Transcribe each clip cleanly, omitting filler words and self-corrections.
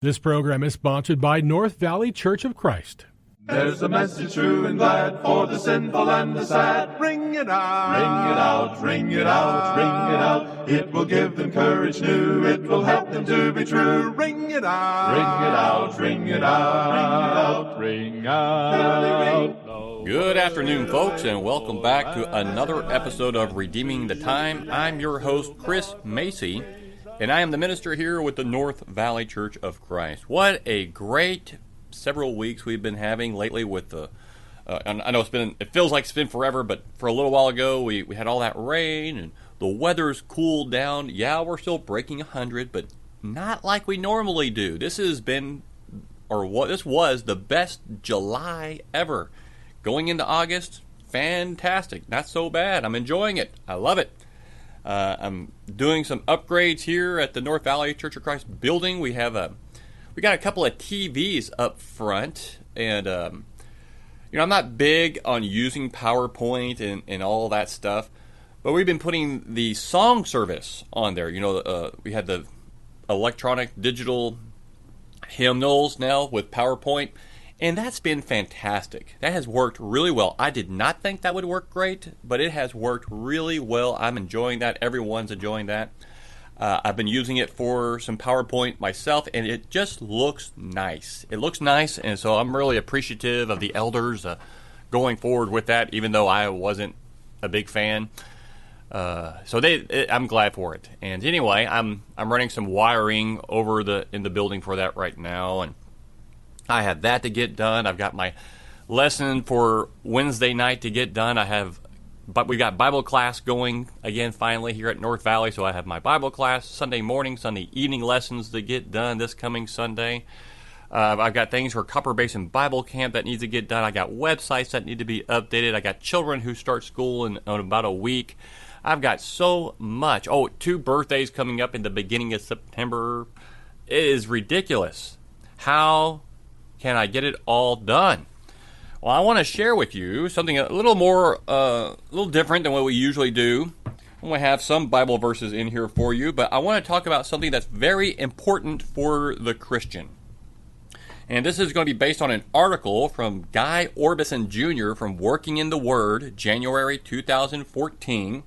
This program is sponsored by North Valley Church of Christ. There's a message true and glad for the sinful and the sad. Ring it out, ring it out, ring it out, ring it out. It will give them courage new, it will help them to be true. Ring it out, ring it out, ring it out, ring it out. Good afternoon, folks, and welcome back to another episode of Redeeming the Time. I'm your host, Chris Macy, and I am the minister here with the North Valley Church of Christ. What a great several weeks we've been having lately with the, I know it feels like it's been forever, but for a little while ago we had all that rain and the weather's cooled down. Yeah, we're still breaking 100, but not like we normally do. This was the best July ever. Going into August, fantastic. Not so bad. I'm enjoying it. I love it. I'm doing some upgrades here at the North Valley Church of Christ building. We got a couple of TVs up front, and I'm not big on using PowerPoint and all that stuff, but we've been putting the song service on there. We had the electronic digital hymnals now with PowerPoint, and that's been fantastic. That has worked really well. I did not think that would work great, but it has worked really well. I'm enjoying that. Everyone's enjoying that. I've been using it for some PowerPoint myself, and it just looks nice. It looks nice, and so I'm really appreciative of the elders going forward with that, even though I wasn't a big fan. I'm glad for it. And anyway, I'm running some wiring in the building for that right now, and I have that to get done. I've got my lesson for Wednesday night to get done. But we got Bible class going again finally here at North Valley, so I have my Bible class Sunday morning, Sunday evening lessons to get done this coming Sunday. I've got things for Copper Basin Bible Camp that needs to get done. I got websites that need to be updated. I got children who start school in about a week. I've got so much. 2 birthdays coming up in the beginning of September. It is ridiculous. How can I get it all done? Well, I want to share with you something a little different than what we usually do. I'm going to have some Bible verses in here for you, but I want to talk about something that's very important for the Christian. And this is going to be based on an article from Guy Orbison Jr. from Working in the Word, January 2014,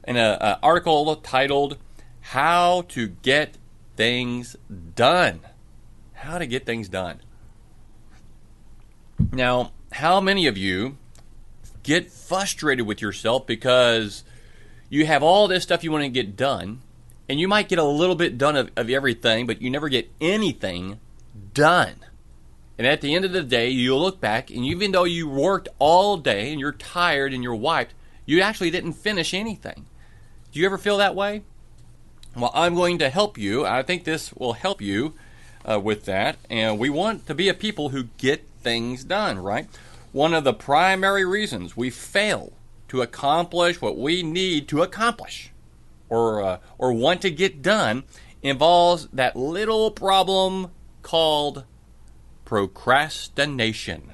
and an article titled, How to Get Things Done. How to Get Things Done. Now, how many of you get frustrated with yourself because you have all this stuff you want to get done, and you might get a little bit done of everything, but you never get anything done? And at the end of the day, you look back, and even though you worked all day, and you're tired, and you're wiped, you actually didn't finish anything. Do you ever feel that way? Well, I'm going to help you. I think this will help you with that, and we want to be a people who get things done, right? One of the primary reasons we fail to accomplish what we need to accomplish or want to get done involves that little problem called procrastination.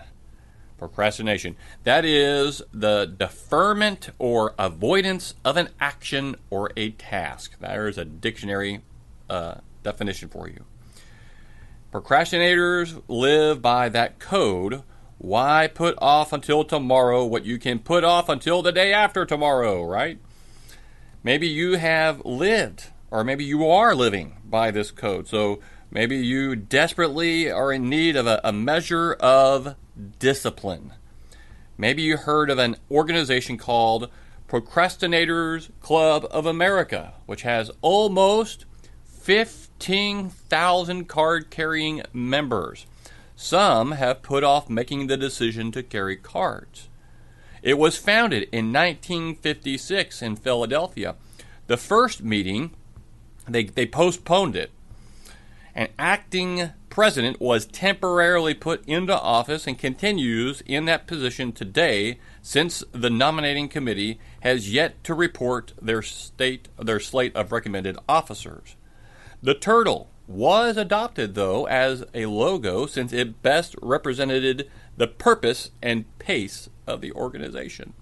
Procrastination. That is the deferment or avoidance of an action or a task. There is a dictionary definition for you. Procrastinators live by that code. Why put off until tomorrow what you can put off until the day after tomorrow, right? Maybe you have lived, or maybe you are living by this code. So maybe you desperately are in need of a measure of discipline. Maybe you heard of an organization called Procrastinators Club of America, which has almost 15,000 card-carrying members. Some have put off making the decision to carry cards. It was founded in 1956 in Philadelphia. The first meeting, they postponed it. An acting president was temporarily put into office and continues in that position today, since the nominating committee has yet to report their slate of recommended officers. The turtle was adopted, though, as a logo since it best represented the purpose and pace of the organization.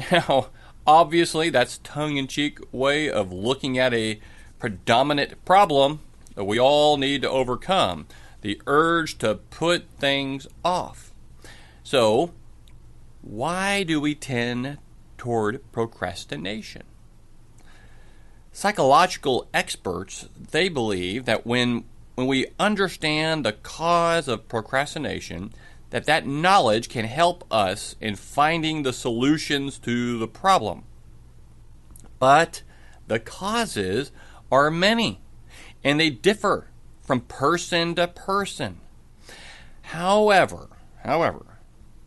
Now, obviously, that's tongue-in-cheek way of looking at a predominant problem that we all need to overcome, the urge to put things off. So, why do we tend toward procrastination? Psychological experts, they believe that when we understand the cause of procrastination, that knowledge can help us in finding the solutions to the problem. But the causes are many, and they differ from person to person. However,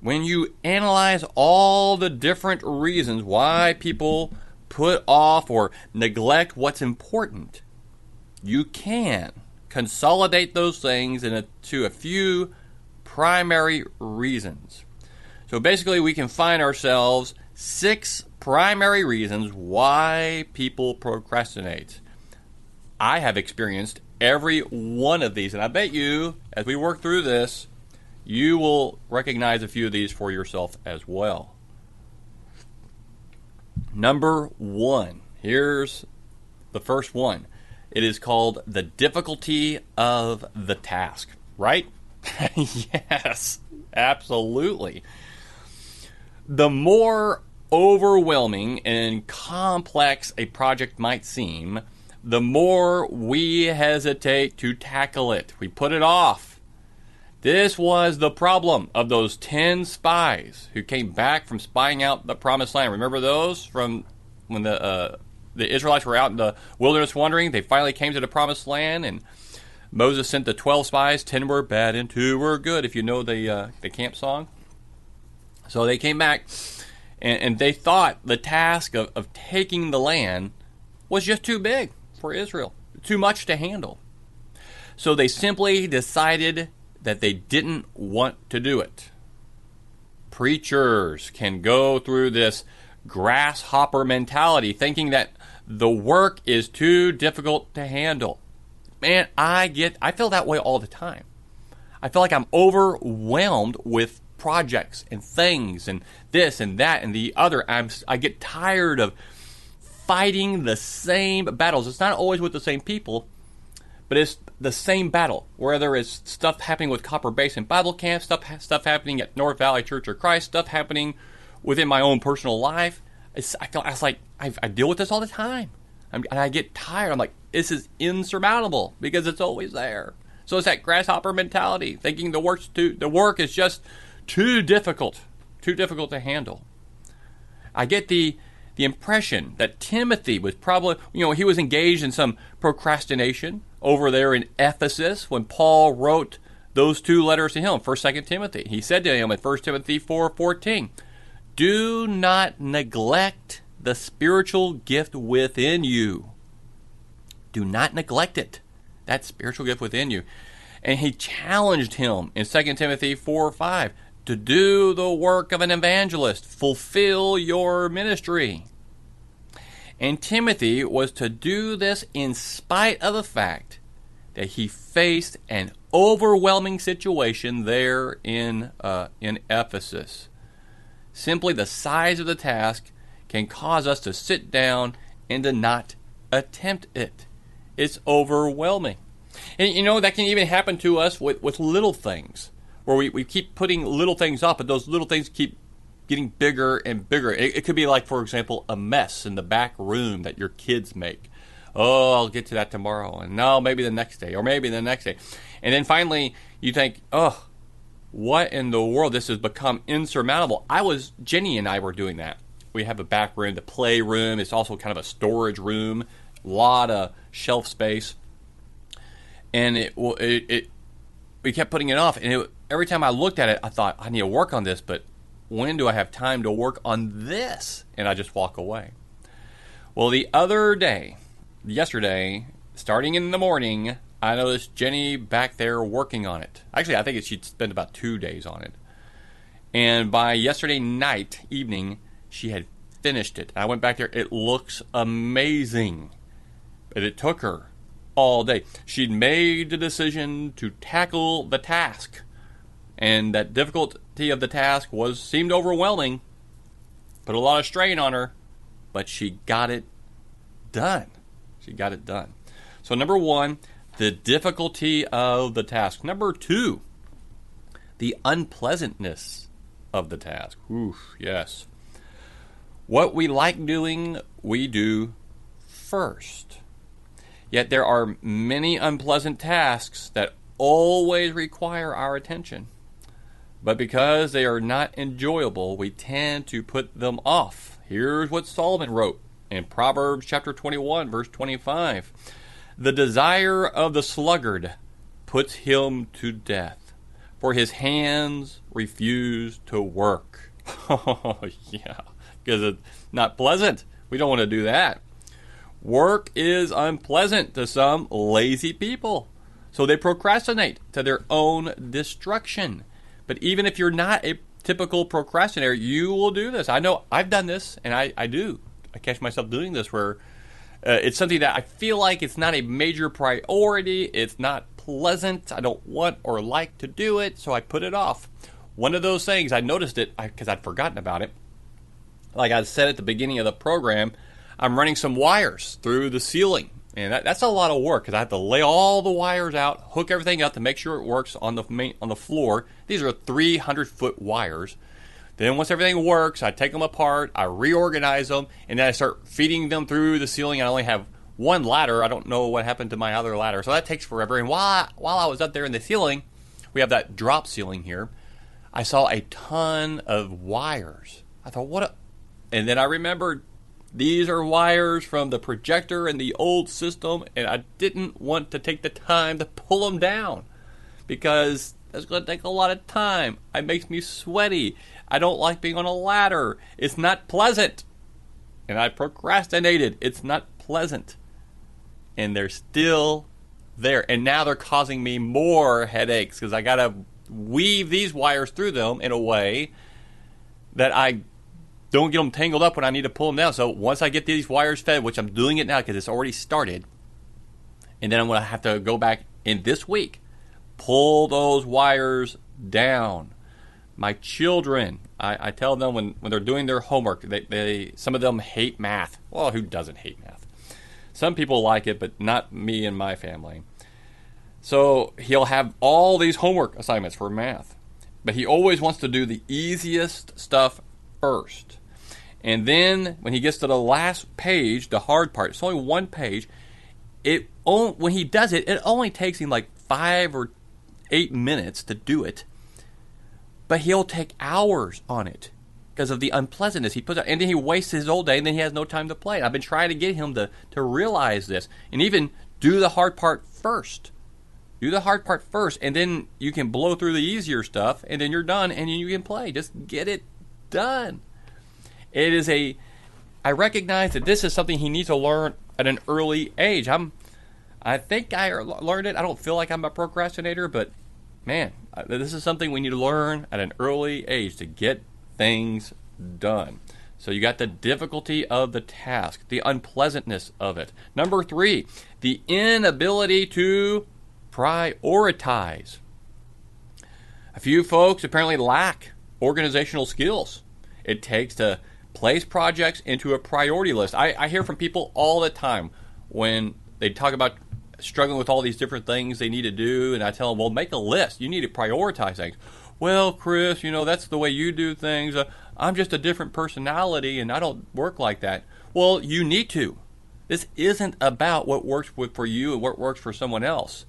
when you analyze all the different reasons why people put off or neglect what's important, you can consolidate those things into a few primary reasons. So basically, we can find ourselves 6 primary reasons why people procrastinate. I have experienced every one of these, and I bet you, as we work through this, you will recognize a few of these for yourself as well. Number 1. Here's the first one. It is called the difficulty of the task, right? Yes, absolutely. The more overwhelming and complex a project might seem, the more we hesitate to tackle it. We put it off. This was the problem of those 10 spies who came back from spying out the promised land. Remember those from when the Israelites were out in the wilderness wandering? They finally came to the promised land, and Moses sent the 12 spies. 10 were bad and 2 were good, if you know the camp song. So they came back, and they thought the task of taking the land was just too big for Israel, too much to handle. So they simply decided that they didn't want to do it. Preachers can go through this grasshopper mentality, thinking that the work is too difficult to handle. Man, I feel that way all the time. I feel like I'm overwhelmed with projects and things and this and that and the other. I get tired of fighting the same battles. It's not always with the same people, but it's the same battle. Whether it's stuff happening with Copper Basin Bible Camp, stuff happening at North Valley Church of Christ, stuff happening within my own personal life. I deal with this all the time. And I get tired. I'm like, this is insurmountable because it's always there. So it's that grasshopper mentality, thinking the work is just too difficult to handle. I get the impression that Timothy was probably, he was engaged in some procrastination over there in Ephesus when Paul wrote those 2 letters to him, 1st, 2nd Timothy. He said to him in 1 Timothy 4:14, "Do not neglect the spiritual gift within you." Do not neglect it. That spiritual gift within you. And he challenged him in 2 Timothy 4:5 to do the work of an evangelist. Fulfill your ministry. And Timothy was to do this in spite of the fact that he faced an overwhelming situation there in Ephesus. Simply the size of the task can cause us to sit down and to not attempt it. It's overwhelming. And that can even happen to us with little things, where we keep putting little things up, but those little things keep getting bigger and bigger. It could be like, for example, a mess in the back room that your kids make. Oh, I'll get to that tomorrow. And no, maybe the next day, or maybe the next day. And then finally you think, oh, what in the world? This has become insurmountable. Jenny and I were doing that. We have a back room, the play room. It's also kind of a storage room, a lot of shelf space. And we kept putting it off. And every time I looked at it, I thought, I need to work on this, but when do I have time to work on this? And I just walk away. Well, the other day, yesterday, starting in the morning, I noticed Jenny back there working on it. Actually, I think she'd spent about 2 days on it. And by yesterday evening, she had finished it. I went back there. It looks amazing. But it took her all day. She'd made the decision to tackle the task. And that difficulty of the task seemed overwhelming. Put a lot of strain on her. But she got it done. So number 1, The difficulty of the task. Number 2, the unpleasantness of the task. Oof, yes. What we like doing, we do first. Yet there are many unpleasant tasks that always require our attention. But because they are not enjoyable, we tend to put them off. Here's what Solomon wrote in Proverbs chapter 21, verse 25. The desire of the sluggard puts him to death, for his hands refuse to work. Oh, yeah, because it's not pleasant. We don't want to do that. Work is unpleasant to some lazy people, so they procrastinate to their own destruction. But even if you're not a typical procrastinator, you will do this. I know I've done this, and I do. I catch myself doing this where it's something that I feel like it's not a major priority. It's not pleasant. I don't want or like to do it, so I put it off. One of those things, I noticed it because I'd forgotten about it. Like I said at the beginning of the program, I'm running some wires through the ceiling. And that's a lot of work because I have to lay all the wires out, hook everything up to make sure it works on the floor. These are 300-foot wires. Then once everything works, I take them apart, I reorganize them, and then I start feeding them through the ceiling. I only have one ladder. I don't know what happened to my other ladder, so that takes forever. And while I was up there in the ceiling, we have that drop ceiling here, I saw a ton of wires. I thought, and then I remembered, these are wires from the projector and the old system, and I didn't want to take the time to pull them down because that's going to take a lot of time. It makes me sweaty. I don't like being on a ladder. It's not pleasant. And I procrastinated. It's not pleasant. And they're still there. And now they're causing me more headaches because I got to weave these wires through them in a way that I don't get them tangled up when I need to pull them down. So once I get these wires fed, which I'm doing it now because it's already started, and then I'm going to have to go back in this week, pull those wires down. My children, I tell them when they're doing their homework, they some of them hate math. Well, who doesn't hate math? Some people like it, but not me and my family. So he'll have all these homework assignments for math, but he always wants to do the easiest stuff first. And then when he gets to the last page, the hard part, it's only one page, when he does it, it only takes him like 5 or 8 minutes to do it. But he'll take hours on it because of the unpleasantness he puts out. And then he wastes his whole day, and then he has no time to play. And I've been trying to get him to realize this. And even do the hard part first. Do the hard part first, and then you can blow through the easier stuff, and then you're done, and you can play. Just get it done. I recognize that this is something he needs to learn at an early age. I think I learned it. I don't feel like I'm a procrastinator, but man, this is something we need to learn at an early age to get things done. So you got the difficulty of the task, the unpleasantness of it. Number 3, the inability to prioritize. A few folks apparently lack organizational skills it takes to place projects into a priority list. I hear from people all the time when they talk about struggling with all these different things they need to do, and I tell them, well, make a list. You need to prioritize things. Well, Chris, that's the way you do things. I'm just a different personality, and I don't work like that. Well, you need to. This isn't about what works for you and what works for someone else.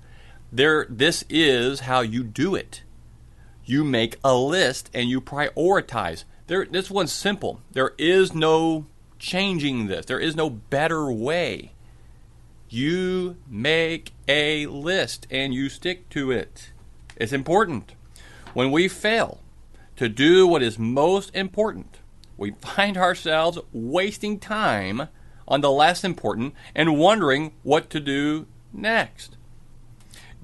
This is how you do it. You make a list and you prioritize. This one's simple. There is no changing this. There is no better way. You make a list and you stick to it. It's important. When we fail to do what is most important, we find ourselves wasting time on the less important and wondering what to do next.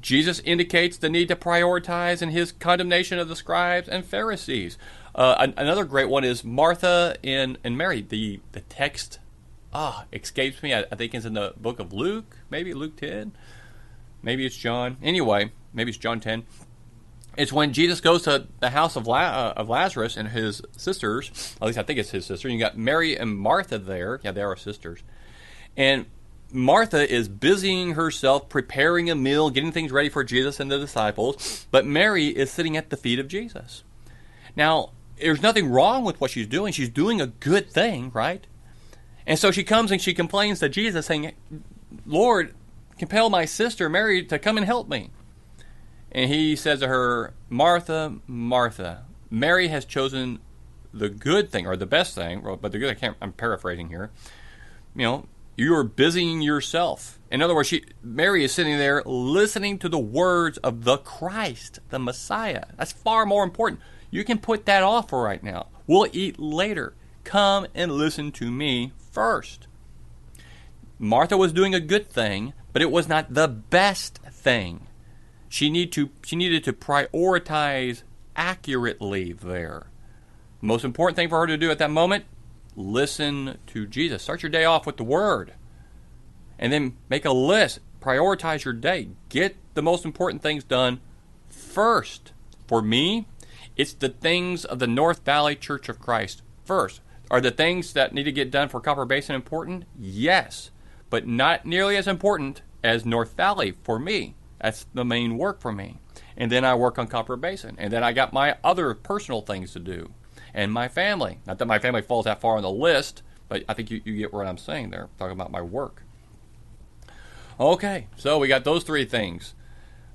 Jesus indicates the need to prioritize in his condemnation of the scribes and Pharisees. Another great one is Martha and Mary. The text escapes me. I think it's in the book of Luke, maybe Luke 10. Maybe it's John. Anyway, maybe it's John 10. It's when Jesus goes to the house of Lazarus and his sisters. At least I think it's his sister. You got Mary and Martha there. Yeah, they are sisters. And Martha is busying herself, preparing a meal, getting things ready for Jesus and the disciples, but Mary is sitting at the feet of Jesus. Now, there's nothing wrong with what she's doing. She's doing a good thing, right? And so she comes and she complains to Jesus saying, Lord, compel my sister Mary to come and help me. And he says to her, Martha, Martha, Mary has chosen the good thing, or the best thing, but the good, I'm paraphrasing here. You are busying yourself. In other words, Mary is sitting there listening to the words of the Christ, the Messiah. That's far more important. You can put that off for right now. We'll eat later. Come and listen to me first. Martha was doing a good thing, but it was not the best thing. She needed to prioritize accurately there. The most important thing for her to do at that moment, listen to Jesus. Start your day off with the Word. And then make a list. Prioritize your day. Get the most important things done first. For me, it's the things of the North Valley Church of Christ first. Are the things that need to get done for Copper Basin important? Yes. But not nearly as important as North Valley for me. That's the main work for me. And then I work on Copper Basin. And then I got my other personal things to do. And my family. Not that my family falls that far on the list, but I think you get what I'm saying there. Talking about my work. Okay, so we got those three things.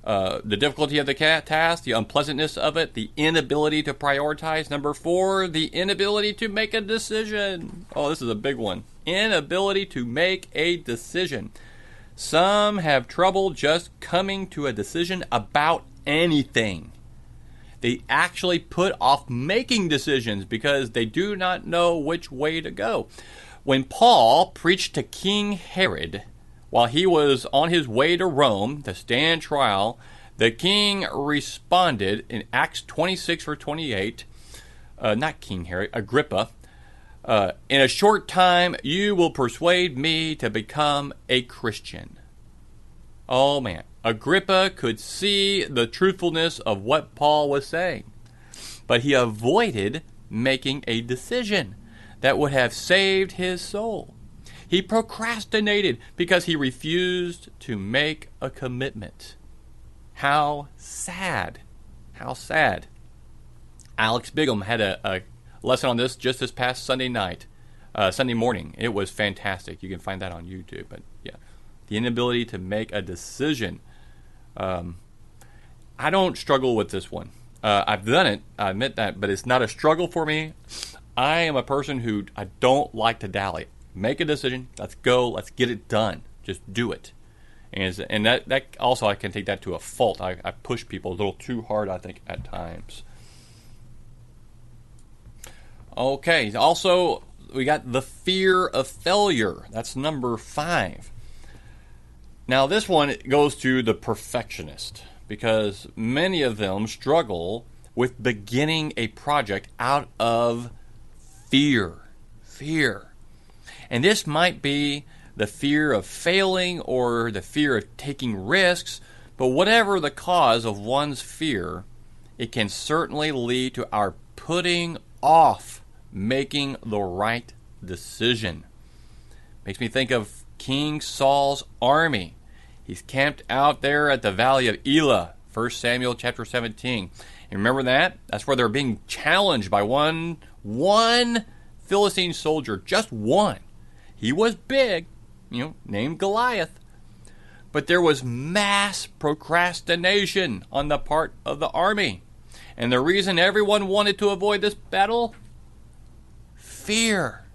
The difficulty of the task, the unpleasantness of it, the inability to prioritize. Number 4, the inability to make a decision. Oh, this is a big one. Inability to make a decision. Some have trouble just coming to a decision about anything. They actually put off making decisions because they do not know which way to go. When Paul preached to King Herod while he was on his way to Rome to stand trial, the king responded in Acts 26 or 28, not King Herod, Agrippa, in a short time you will persuade me to become a Christian. Oh man. Agrippa could see the truthfulness of what Paul was saying, but he avoided making a decision that would have saved his soul. He procrastinated because he refused to make a commitment. How sad. How sad. Alex Bigham had a lesson on this just this past Sunday morning. It was fantastic. You can find that on YouTube. But yeah, the inability to make a decision. I don't struggle with this one. I've done it, I admit that, but it's not a struggle for me. I am a person who I don't like to dally. Make a decision. Let's go. Let's get it done. Just do it. And that also, I can take that to a fault. I push people a little too hard, I think, at times. Okay. Also, we got the fear of failure. That's number 5. Now, this one goes to the perfectionist because many of them struggle with beginning a project out of fear. Fear. And this might be the fear of failing or the fear of taking risks, but whatever the cause of one's fear, it can certainly lead to our putting off making the right decision. Makes me think of King Saul's army. He's camped out there at the valley of Elah, 1 Samuel chapter 17. And remember that? That's where they're being challenged by one Philistine soldier, just one. He was big, named Goliath. But there was mass procrastination on the part of the army. And the reason everyone wanted to avoid this battle? Fear.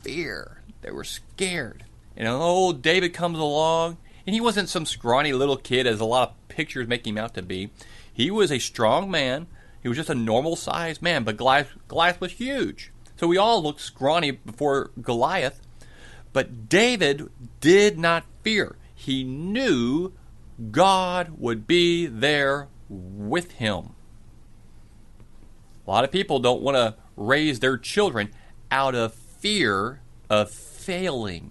Fear. They were scared. And old David comes along, and he wasn't some scrawny little kid as a lot of pictures make him out to be. He was a strong man. He was just a normal-sized man, but Goliath was huge. So we all looked scrawny before Goliath. But David did not fear. He knew God would be there with him. A lot of people don't want to raise their children out of fear of failing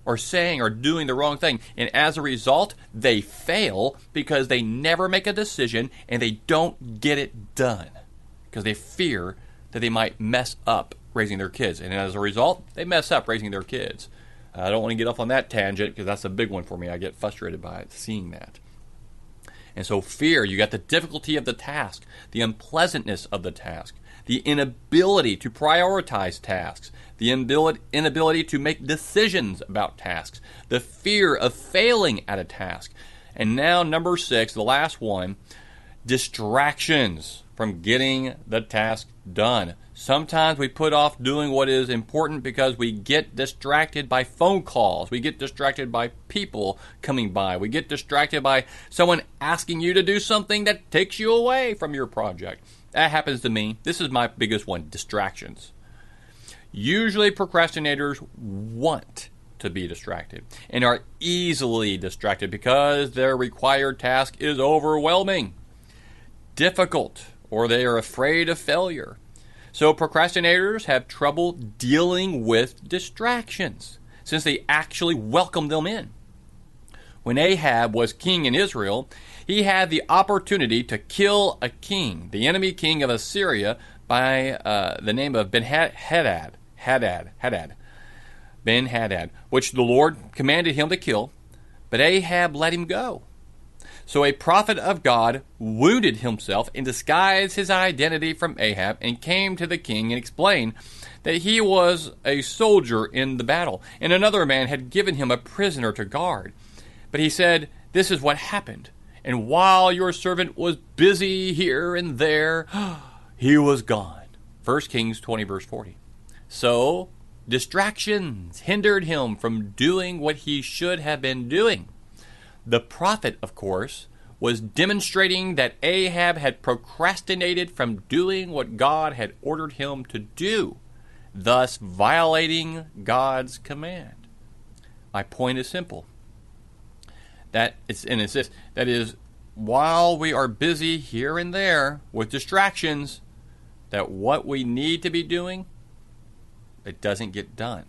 or saying or doing the wrong thing. And as a result, they fail because they never make a decision and they don't get it done because they fear that they might mess up raising their kids. And as a result, they mess up raising their kids. I don't want to get off on that tangent because that's a big one for me. I get frustrated by it, seeing that. And so fear, you got the difficulty of the task, the unpleasantness of the task, the inability to prioritize tasks, the inability to make decisions about tasks, the fear of failing at a task. And now number 6, the last one, distractions from getting the task done. Sometimes we put off doing what is important because we get distracted by phone calls. We get distracted by people coming by. We get distracted by someone asking you to do something that takes you away from your project. That happens to me. This is my biggest one, distractions. Usually procrastinators want to be distracted and are easily distracted because their required task is overwhelming, difficult, or they are afraid of failure. So procrastinators have trouble dealing with distractions since they actually welcome them in. When Ahab was king in Israel, he had the opportunity to kill a king, the enemy king of Assyria, by the name of Ben-Hadad, which the Lord commanded him to kill, but Ahab let him go. So a prophet of God wounded himself and disguised his identity from Ahab and came to the king and explained that he was a soldier in the battle, and another man had given him a prisoner to guard. But he said, "This is what happened. And while your servant was busy here and there, he was gone." 1 Kings 20, verse 40. So, distractions hindered him from doing what he should have been doing. The prophet, of course, was demonstrating that Ahab had procrastinated from doing what God had ordered him to do, thus violating God's command. My point is simple. That is, while we are busy here and there with distractions, that what we need to be doing, it doesn't get done.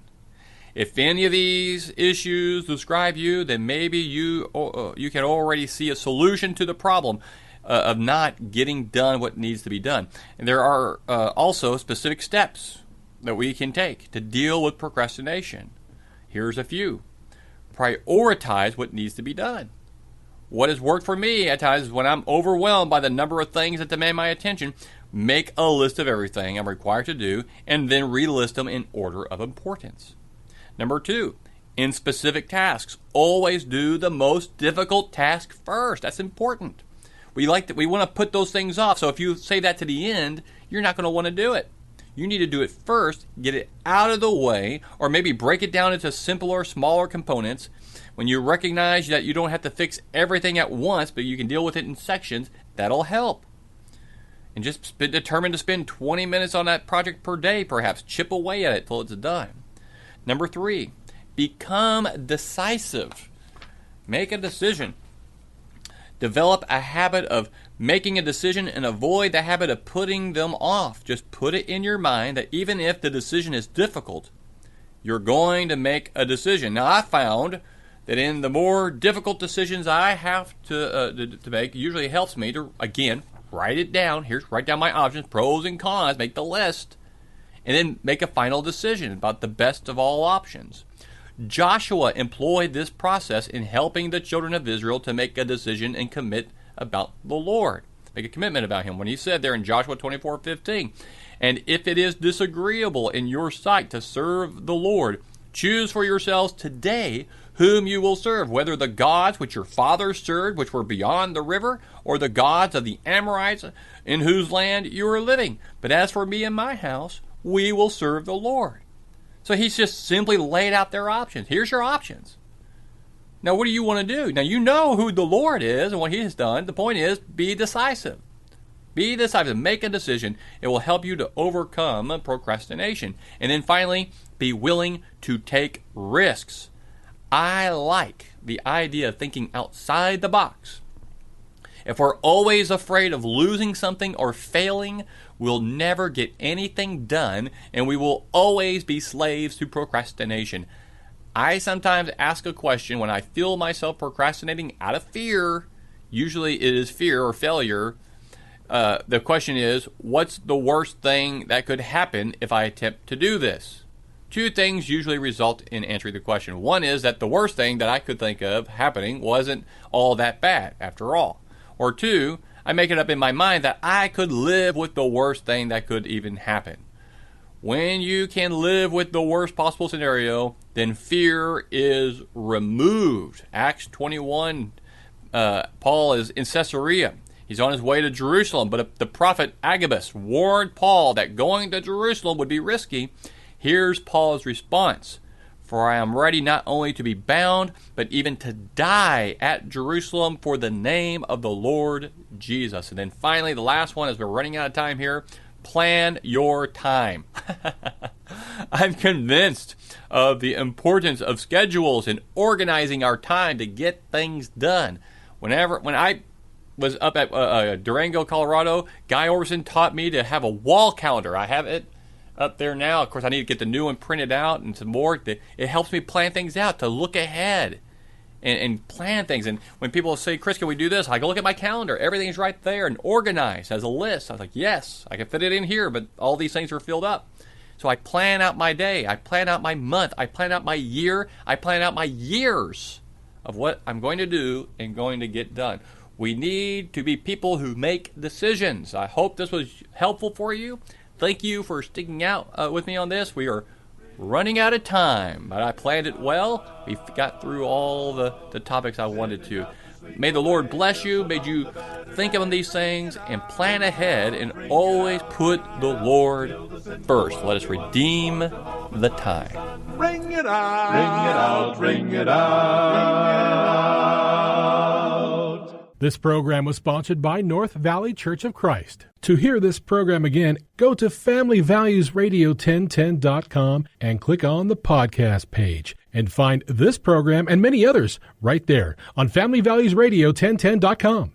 If any of these issues describe you, then maybe you can already see a solution to the problem of not getting done what needs to be done. And there are also specific steps that we can take to deal with procrastination. Here's a few. Prioritize what needs to be done. What has worked for me at times is when I'm overwhelmed by the number of things that demand my attention, make a list of everything I'm required to do and then relist them in order of importance. Number 2, in specific tasks, always do the most difficult task first. That's important. We want to put those things off. So if you say that to the end, you're not going to want to do it. You need to do it first, get it out of the way, or maybe break it down into simpler, smaller components. When you recognize that you don't have to fix everything at once, but you can deal with it in sections, that'll help. And just determine to spend 20 minutes on that project per day, perhaps. Chip away at it till it's done. Number 3, become decisive. Make a decision. Develop a habit of making a decision and avoid the habit of putting them off. Just put it in your mind that even if the decision is difficult, you're going to make a decision. Now, I found that in the more difficult decisions I have to make, it usually helps me to, again, write it down. Write down my options, pros and cons, make the list, and then make a final decision about the best of all options. Joshua employed this process in helping the children of Israel to make a decision and commit about the Lord. Make a commitment about him when he said there in Joshua 24:15, "And if it is disagreeable in your sight to serve the Lord, choose for yourselves today whom you will serve, whether the gods which your fathers served, which were beyond the river, or the gods of the Amorites in whose land you are living. But as for me and my house, we will serve the Lord." So he's just simply laid out their options. Here's your options. Now, what do you want to do? Now, you know who the Lord is and what he has done. The point is, be decisive. Be decisive. Make a decision. It will help you to overcome procrastination. And then finally, be willing to take risks. I like the idea of thinking outside the box. If we're always afraid of losing something or failing, we'll never get anything done, and we will always be slaves to procrastination. I sometimes ask a question when I feel myself procrastinating out of fear. Usually it is fear or failure. The question is, what's the worst thing that could happen if I attempt to do this? two things usually result in answering the question. One is that the worst thing that I could think of happening wasn't all that bad after all. Or two, I make it up in my mind that I could live with the worst thing that could even happen. When you can live with the worst possible scenario, then fear is removed. Acts 21, Paul is in Caesarea. He's on his way to Jerusalem, but the prophet Agabus warned Paul that going to Jerusalem would be risky. Here's Paul's response. For I am ready not only to be bound, but even to die at Jerusalem for the name of the Lord Jesus. And then finally, the last one, as we're running out of time here, plan your time. I'm convinced of the importance of schedules and organizing our time to get things done. When I was up at Durango, Colorado, Guy Orson taught me to have a wall calendar. I have it up there now. Of course, I need to get the new one printed out and some more. It helps me plan things out, to look ahead and plan things. And when people say, Chris, can we do this? I go look at my calendar. Everything's right there and organized as a list. I was like, yes, I can fit it in here, but all these things are filled up. So I plan out my day. I plan out my month. I plan out my year. I plan out my years of what I'm going to do and going to get done. We need to be people who make decisions. I hope this was helpful for you. Thank you for sticking out with me on this. We are running out of time, but I planned it well. We got through all the topics I wanted to. May the Lord bless you. May you think on these things and plan ahead and always put the Lord first. Let us redeem the time. Ring it out, ring it out, ring it out. This program was sponsored by North Valley Church of Christ. To hear this program again, go to FamilyValuesRadio1010.com and click on the podcast page and find this program and many others right there on FamilyValuesRadio1010.com.